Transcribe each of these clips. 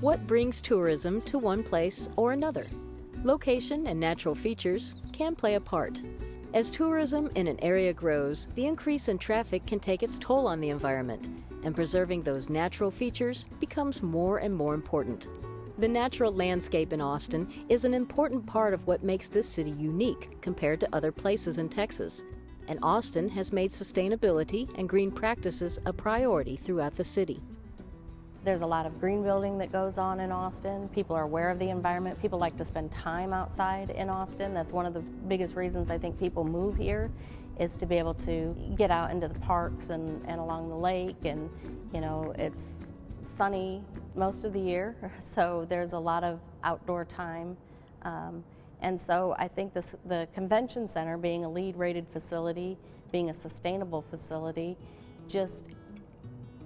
What brings tourism to one place or another? Location and natural features can play a part. As tourism in an area grows, the increase in traffic can take its toll on the environment, and preserving those natural features becomes more and more important. The natural landscape in Austin is an important part of what makes this city unique compared to other places in Texas, and Austin has made sustainability and green practices a priority throughout the city. There's a lot of green building that goes on in Austin. People are aware of the environment. People like to spend time outside in Austin. That's one of the biggest reasons I think people move here, is to be able to get out into the parks and along the lake. And, you know, it's sunny most of the year, so there's a lot of outdoor time. And so I think the convention center, being a LEED rated facility, being a sustainable facility, just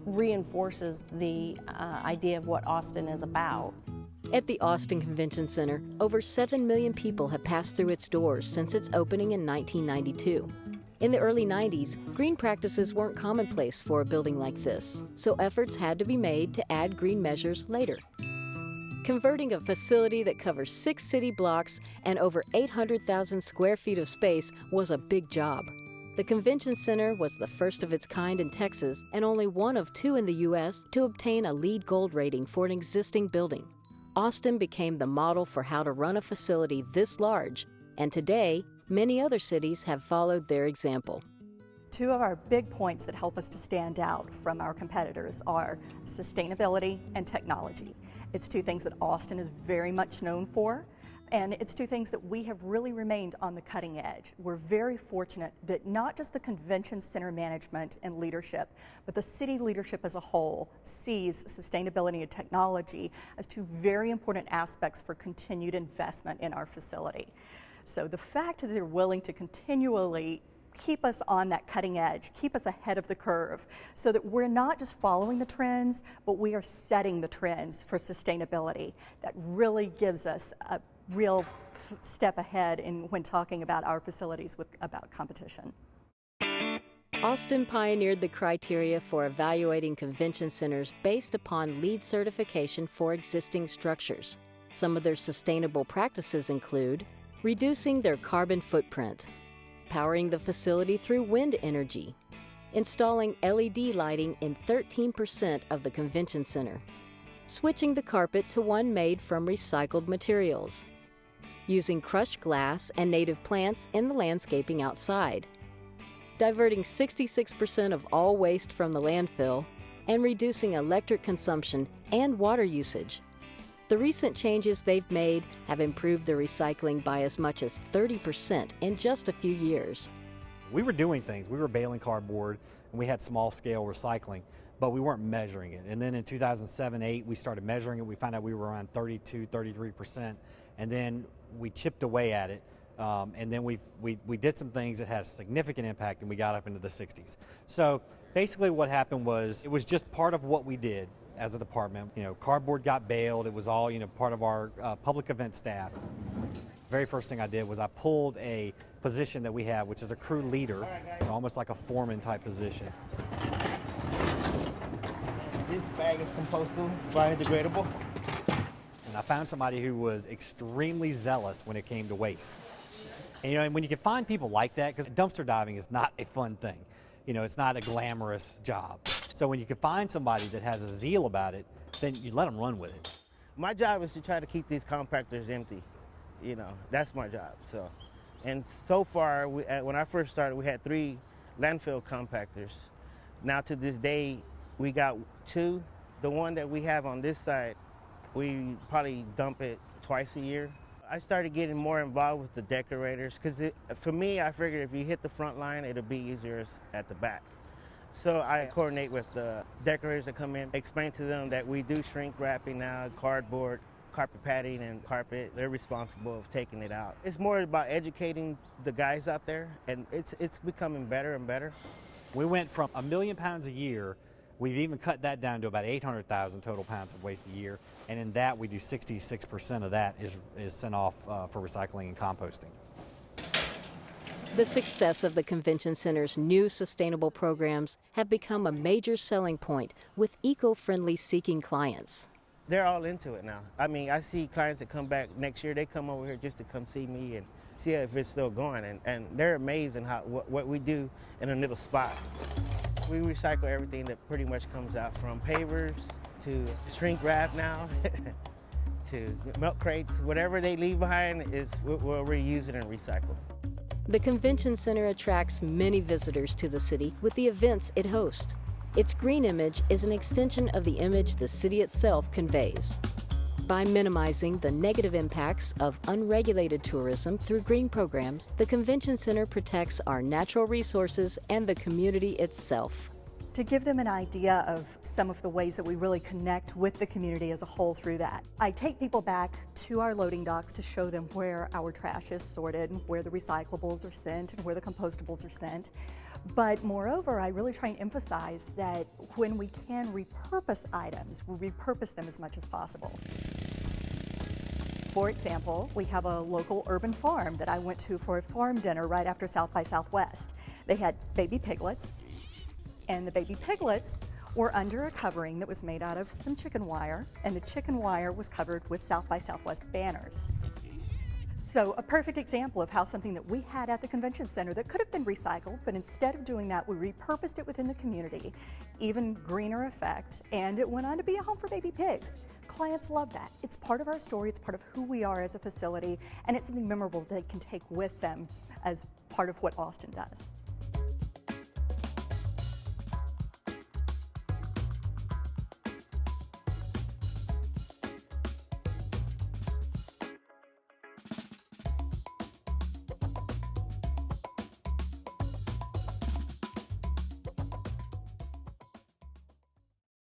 reinforces the idea of what Austin is about. At the Austin Convention Center, over 7 million people have passed through its doors since its opening in 1992. In the early 90s, green practices weren't commonplace for a building like this, so efforts had to be made to add green measures later. Converting a facility that covers 6 city blocks and over 800,000 square feet of space was a big job. The Convention Center was the first of its kind in Texas and only one of 2 in the U.S. to obtain a LEED Gold rating for an existing building. Austin became the model for how to run a facility this large, and today, many other cities have followed their example. 2 of our big points that help us to stand out from our competitors are sustainability and technology. It's 2 things that Austin is very much known for. And it's 2 things that we have really remained on the cutting edge. We're very fortunate that not just the convention center management and leadership, but the city leadership as a whole sees sustainability and technology as 2 very important aspects for continued investment in our facility. So the fact that they're willing to continually keep us on that cutting edge, keep us ahead of the curve, so that we're not just following the trends, but we are setting the trends for sustainability. That really gives us a real step ahead when talking about our facilities about competition. Austin pioneered the criteria for evaluating convention centers based upon LEED certification for existing structures. Some of their sustainable practices include reducing their carbon footprint, powering the facility through wind energy, installing LED lighting in 13% of the convention center, switching the carpet to one made from recycled materials, using crushed glass and native plants in the landscaping outside, diverting 66% of all waste from the landfill, and reducing electric consumption and water usage. The recent changes they've made have improved the recycling by as much as 30% in just a few years. We were doing things. We were baling cardboard, and we had small-scale recycling, but we weren't measuring it. And then in 2007-8, we started measuring it. We found out we were around 32, 33%, and then we chipped away at it. And then we did some things that had a significant impact, and we got up into the 60s. So basically what happened was, it was just part of what we did as a department. You know, cardboard got baled. It was all, you know, part of our public event staff. Very first thing I did was I pulled a position that we have, which is a crew leader, almost like a foreman type position. This bag is compostable, biodegradable. And I found somebody who was extremely zealous when it came to waste. And, you know, and when you can find people like that, because dumpster diving is not a fun thing. You know, it's not a glamorous job. So when you can find somebody that has a zeal about it, then you let them run with it. My job is to try to keep these compactors empty. You know, that's my job. So, and so far, when I first started, we had 3 landfill compactors. Now to this day, we got 2. The one that we have on this side, we probably dump it twice a year. I started getting more involved with the decorators because for me, I figured if you hit the front line, it'll be easier at the back. So I coordinate with the decorators that come in, explain to them that we do shrink wrapping now, cardboard, carpet padding, and carpet. They're responsible of taking it out. It's more about educating the guys out there, and it's becoming better and better. We went from 1 million pounds a year. We've even cut that down to about 800,000 total pounds of waste a year, and in that we do 66% of that is sent off for recycling and composting. The success of the Convention Center's new sustainable programs have become a major selling point with eco-friendly seeking clients. they're all into it now. I mean, I see clients that come back next year, they come over here just to come see me and see if it's still going, and they're amazed in what we do in a little spot. We recycle everything that pretty much comes out, from pavers to shrink wrap now, to milk crates. Whatever they leave behind is we'll reuse it and recycle. The convention center attracts many visitors to the city with the events it hosts. Its green image is an extension of the image the city itself conveys. By minimizing the negative impacts of unregulated tourism through green programs, the convention center protects our natural resources and the community itself. To give them an idea of some of the ways that we really connect with the community as a whole through that, I take people back to our loading docks to show them where our trash is sorted, where the recyclables are sent, and where the compostables are sent. But moreover, I really try and emphasize that when we can repurpose items, we repurpose them as much as possible. For example, we have a local urban farm that I went to for a farm dinner right after South by Southwest. They had baby piglets, and the baby piglets were under a covering that was made out of some chicken wire, and the chicken wire was covered with South by Southwest banners. So a perfect example of how something that we had at the convention center that could have been recycled, but instead of doing that, we repurposed it within the community, even greener effect, and it went on to be a home for baby pigs. Clients love that. It's part of our story, it's part of who we are as a facility, and it's something memorable they can take with them as part of what Austin does.